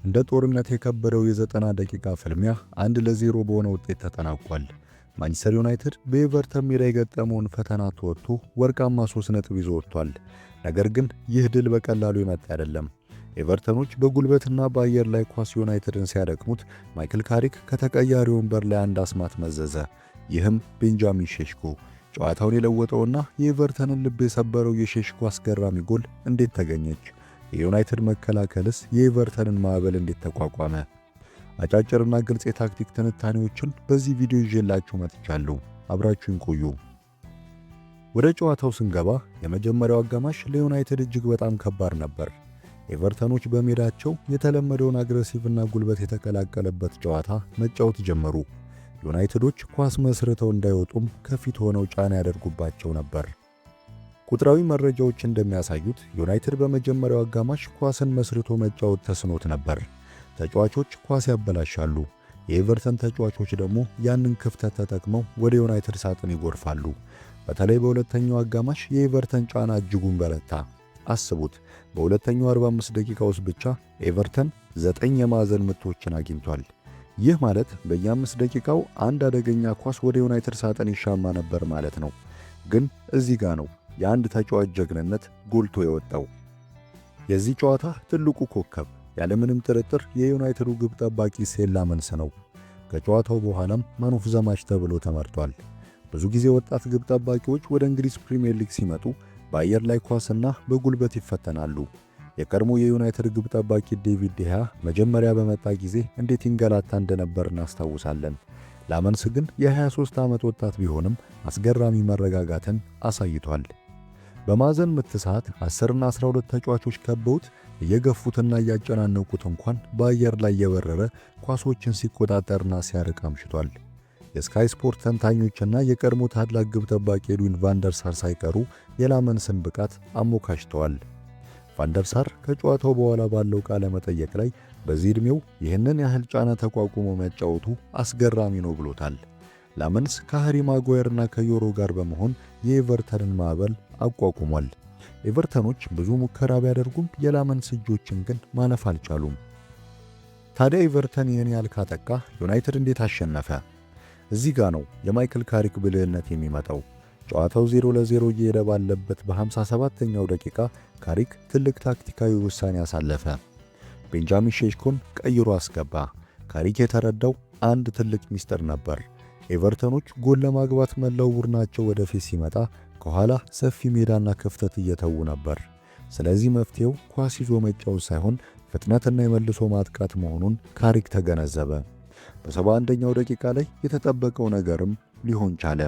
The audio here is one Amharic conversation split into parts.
እንደ ጦርነት የከበደው የ90 ደቂቃ ፍልሚያ 1-0 በሆነ ውጤት ተጠናቋል። ማንቸስተር ዩናይትድ በኤቨርተን ሜዳ የገጠመውን ፈተና ተወጥቶ ወርቃማ 3 ነጥብ ይዞ ወጥቷል። ነገር ግን ይህ ድል በቀላሉ የመጣ አይደለም። ኤቨርተኖች በጉልበትና በአየር ላይ ኳስ ዩናይትድን ሲያደክሙት ማይክል ካሪክ ከተቀያሪ ወንበር ላይ አንድ አስማት መዘዘ። ይህም ቤንጃሚን ሼሽኮ። ጨዋታውን የለወጠውና የኤቨርተንን ልብ የሰበረው የሼሽኮ አስገራሚ ጎል እንዴት ተገኘች? የዩናይትድ መከላከልስ የኤቨርተንን ማዕበል እንዴት ተቋቋመ? አጫጭርና ግልጽ የታክቲክ ትንታኔዎችን በዚህ ቪዲዮ ይዤላችሁ መጥቻለሁ። አብራችሁን ቆዩ። ወደ ጨዋታው ስንገባ የመጀመሪያው አጋማሽ ለዩናይትድ እጅግ በጣም ከባድ ነበር። ኤቨርተኖች በሜዳቸው የተለመደውን አግሬሲቭና ጉልበት የተቀላቀለበት ጨዋታ መጫወት ጀመሩ። ዩናይትዶች ኳስ መስርተው እንዳይወጡም ከፊት ሆነው ጫና ያደርጉባቸው ነበር። ቁጥራዊ መረጃዎች እንደሚያሳዩት ዩናይትድ በመጀመሪያው አጋማሽ ኳስን መስርቶ መጫወት ተስኖት ነበር። ተጫዋቾች ኳስ ያበላሻሉ። የኤቨርተን ተጫዋቾች ደግሞ ያንን ክፍተት ተጠቅመው ወደ ዩናይትድ ሳጥን ይጎርፋሉ። በተለይ በሁለተኛው አጋማሽ የኤቨርተን ጫና እጅጉን በረታ። አስቡት፣ በሁለተኛው 45 ደቂቃ ውስጥ ብቻ ኤቨርተን 9 የማዕዘን ምቶችን አግኝቷል። ይህ ማለት በየ5 ደቂቃው አንድ አደገኛ ኳስ ወደ ዩናይትድ ሳጥን ይሻማ ነበር ማለት ነው። ግን እዚህ ጋር ነው የአንድ ተጫዋች ጀግንነት ጎልቶ የወጣው። የዚህ ጨዋታ ትልቁ ኮከብ ያለምንም ጥርጥር የዩናይትዱ ግብ ጠባቂ ሴን ላመንስ ነው። ከጨዋታው በኋላም ማን ኦፍ ዘ ማች ተብሎ ተመርጧል። ብዙ ጊዜ ወጣት ግብ ጠባቂዎች ወደ እንግሊዝ ፕሪሚየር ሊግ ሲመጡ በአየር ላይ ኳስና በጉልበት ይፈተናሉ። የቀድሞ የዩናይትድ ግብ ጠባቂ ዴቪድ ዴሃ መጀመሪያ በመጣ ጊዜ እንዴት ይንገላታ እንደነበር እናስታውሳለን። ላመንስ ግን የ23 ዓመት ወጣት ቢሆንም አስገራሚ መረጋጋትን አሳይቷል። በማዕዘን ምት ሰዓት 10 እና 12 ተጫዋቾች ከበውት እየገፉትና እያጨናነቁት እንኳን በአየር ላይ የበረረ ኳሶችን ሲቆጣጠርና ሲያርቅ አምሽቷል። የስካይ ስፖርት ተንታኞችና የቀድሞ ታላቅ ግብ ጠባቂ ኤድዊን ቫንደርሳር ሳይቀሩ የላመንስን ብቃት አሞካሽተዋል። ቫንደርሳር ከጨዋታው በኋላ ባለው ቃለ መጠየቅ ላይ በዚህ ዕድሜው ይህንን ያህል ጫና ተቋቁሞ መጫወቱ አስገራሚ ነው ብሎታል። ላመንስ ከሃሪ ማጓየርና ከዮሮ ጋር በመሆን የኤቨርተንን ማዕበል አቋቁሟል። ኤቨርተኖች ብዙ ሙከራ ቢያደርጉም የላመንስ እጆችን ግን ማለፍ አልቻሉም። ታዲያ ኤቨርተን ይህን ያህል ካጠቃ ዩናይትድ እንዴት አሸነፈ? እዚህ ጋር ነው የማይክል ካሪክ ብልህነት የሚመጣው። ጨዋታው 0-0 እየሄደ ባለበት በ57ኛው ደቂቃ ካሪክ ትልቅ ታክቲካዊ ውሳኔ አሳለፈ። ቤንጃሚን ሼሽኮን ቀይሮ አስገባ። ካሪክ የተረዳው አንድ ትልቅ ሚስጥር ነበር። ኤቨርተኖች ጎል ለማግባት መላው ቡድናቸው ወደፊት ሲመጣ ከኋላ ሰፊ ሜዳና ክፍተት እየተዉ ነበር። ስለዚህ መፍትሄው ኳስ ይዞ መጫወት ሳይሆን ፍጥነትና የመልሶ ማጥቃት መሆኑን ካሪክ ተገነዘበ። በ71ኛው ደቂቃ ላይ የተጠበቀው ነገርም ሊሆን ቻለ።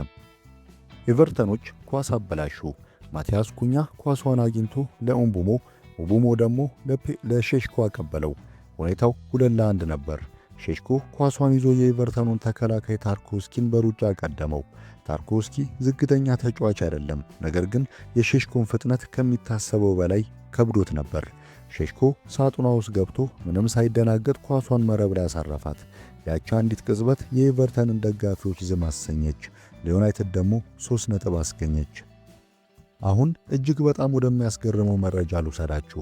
ኤቨርተኖች ኳስ አበላሹ። ማቲያስ ኩኛ ኳሷን አግኝቶ ለኡምቡሞ፣ ኡምቡሞ ደግሞ ለሼሽኮ አቀበለው። ሁኔታው 2-1 ነበር። ሼሽኮ ኳሷን ይዞ የኤቨርተኑን ተከላካይ ታርኮውስኪን በሩጫ ቀደመው። ታርኮውስኪ ዝግተኛ ተጫዋች አይደለም፣ ነገር ግን የሼሽኮን ፍጥነት ከሚታሰበው በላይ ከብዶት ነበር። ሼሽኮ ሳጥኗ ውስጥ ገብቶ ምንም ሳይደናገጥ ኳሷን መረብ ላይ ያሳረፋት። ያቺ አንዲት ቅጽበት የኤቨርተንን ደጋፊዎች ዝም አሰኘች። ለዩናይትድ ደግሞ 3 ነጥብ አስገኘች። አሁን እጅግ በጣም ወደሚያስገርመው መረጃ ልውሰዳችሁ።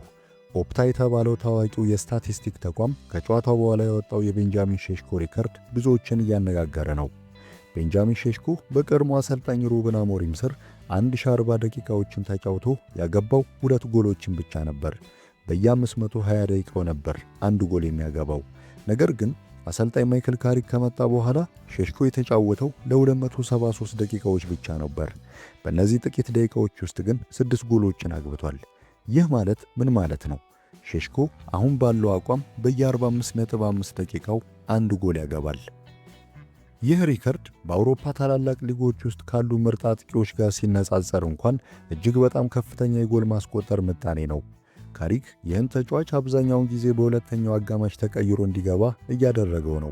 ኦፕታ የተባለው ታዋቂው የስታቲስቲክ ተቋም ከጨዋታው በኋላ ያወጣው የቤንጃሚን ሼሽኮ ሪከርድ ብዙዎችን እያነጋገረ ነው። ቤንጃሚን ሼሽኮ በቀድሞ አሰልጣኝ ሩበን አሞሪም ስር 1040 ደቂቃዎችን ተጫውቶ ያገባው 2 ጎሎችን ብቻ ነበር። በየ520 ደቂቃው ነበር አንድ ጎል የሚያገባው። ነገር ግን አሰልጣኝ ማይክል ካሪክ ከመጣ በኋላ ሼሽኮ የተጫወተው ለ273 ደቂቃዎች ብቻ ነበር። በእነዚህ ጥቂት ደቂቃዎች ውስጥ ግን 6 ጎሎችን አግብቷል። ይህ ማለት ምን ማለት ነው? ሼሽኮ አሁን ባለው አቋም በየ45.5 ደቂቃው አንድ ጎል ያገባል። ይህ ሪከርድ በአውሮፓ ታላላቅ ሊጎች ውስጥ ካሉ ምርጥ አጥቂዎች ጋር ሲነጻጸር እንኳን እጅግ በጣም ከፍተኛ የጎል ማስቆጠር ምጣኔ ነው። ካሪክ ይህን ተጫዋች አብዛኛውን ጊዜ በሁለተኛው አጋማሽ ተቀይሮ እንዲገባ እያደረገው ነው።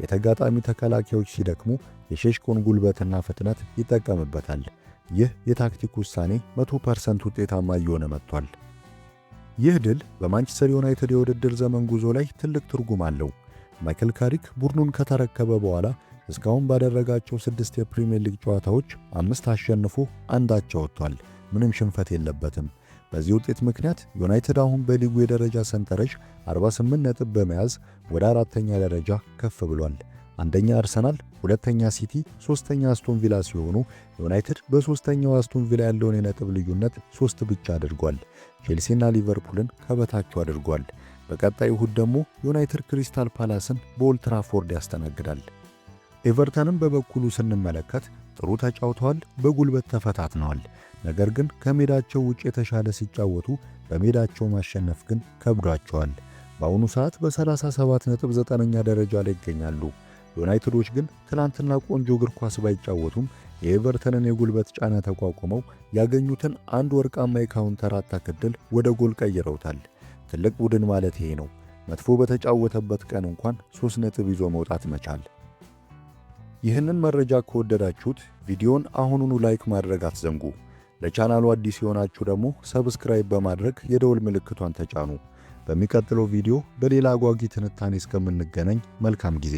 የተጋጣሚ ተከላካዮች ሲደክሙ የሼሽኮን ጉልበትና ፍጥነት ይጠቀምበታል። ይህ የታክቲክ ውሳኔ 100% ውጤታማ እየሆነ መጥቷል። ይህ ድል በማንቸስተር ዩናይትድ የውድድር ዘመን ጉዞ ላይ ትልቅ ትርጉም አለው። ማይክል ካሪክ ቡድኑን ከተረከበ በኋላ እስካሁን ባደረጋቸው 6 የፕሪሚየር ሊግ ጨዋታዎች 5 አሸንፎ 1 አቻ ወጥቷል። ምንም ሽንፈት የለበትም። በዚህ ውጤት ምክንያት ዩናይትድ አሁን በሊጉ የደረጃ ሰንጠረዥ 48 ነጥብ በመያዝ ወደ አራተኛ ደረጃ ከፍ ብሏል። አንደኛ አርሰናል፣ ሁለተኛ ሲቲ፣ ሶስተኛ አስቶን ቪላ ሲሆኑ ዩናይትድ በሶስተኛው አስቶን ቪላ ያለውን የነጥብ ልዩነት 3 ብቻ አድርጓል። ቼልሲና ሊቨርፑልን ከበታቸው አድርጓል። በቀጣይ እሁድ ደግሞ ዩናይትድ ክሪስታል ፓላስን በኦልድ ትራፎርድ ያስተናግዳል። ኤቨርተንም በበኩሉ ስንመለከት ጥሩ ተጫውተዋል፣ በጉልበት ተፈታትነዋል። ነገር ግን ከሜዳቸው ውጭ የተሻለ ሲጫወቱ በሜዳቸው ማሸነፍ ግን ከብዷቸዋል። በአሁኑ ሰዓት በ37 ነጥብ 9ኛ ደረጃ ላይ ይገኛሉ። ዩናይትዶች ግን ትናንትና ቆንጆ እግር ኳስ ባይጫወቱም የኤቨርተንን የጉልበት ጫና ተቋቁመው ያገኙትን አንድ ወርቃማ የካውንተር አታክ ዕድል ወደ ጎል ቀይረውታል። ትልቅ ቡድን ማለት ይሄ ነው። መጥፎ በተጫወተበት ቀን እንኳን 3 ነጥብ ይዞ መውጣት መቻል። ይህንን መረጃ ከወደዳችሁት ቪዲዮን አሁኑኑ ላይክ ማድረግ አትዘንጉ። ለቻናሉ አዲስ የሆናችሁ ደግሞ ሰብስክራይብ በማድረግ የደወል ምልክቷን ተጫኑ። በሚቀጥለው ቪዲዮ በሌላ አጓጊ ትንታኔ እስከምንገናኝ መልካም ጊዜ።